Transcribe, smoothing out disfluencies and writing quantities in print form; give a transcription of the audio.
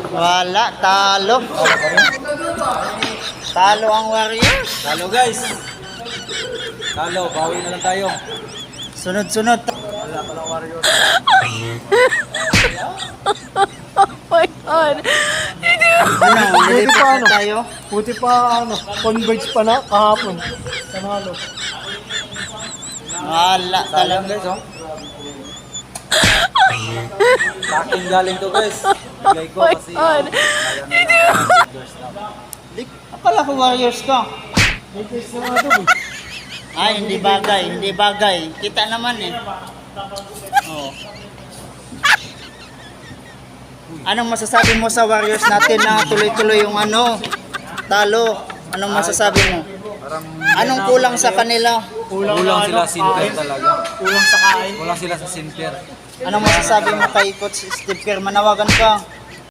Wala, talo. Talo ang Warriors. Talo guys. Talo, bawi na lang tayo. Sunod-sunod. Wala palang Warriors. Oh my God. Ano, Buti lilipat pa na ano? tayo. Buti pa converge pa na kahapon. Panalo. Wala Sayang talaga. guys, oh. Sa akin galing to guys. Bigay ko Oh my kasi God. sayang na Warriors na. Akala ko Warriors ka. Lakers na nga doon. Ay, hindi bagay, hindi bagay. Kita naman eh. Oh. Anong masasabi mo sa Warriors natin na tuloy-tuloy yung ano, talo? Anong masasabi mo? Parang Anong kulang sa kanila? kulang sila center talaga. Kulang sa kain. Kulang sila sa center. Anong masasabi mo kay Coach Steve Kerr? Manawagan ka.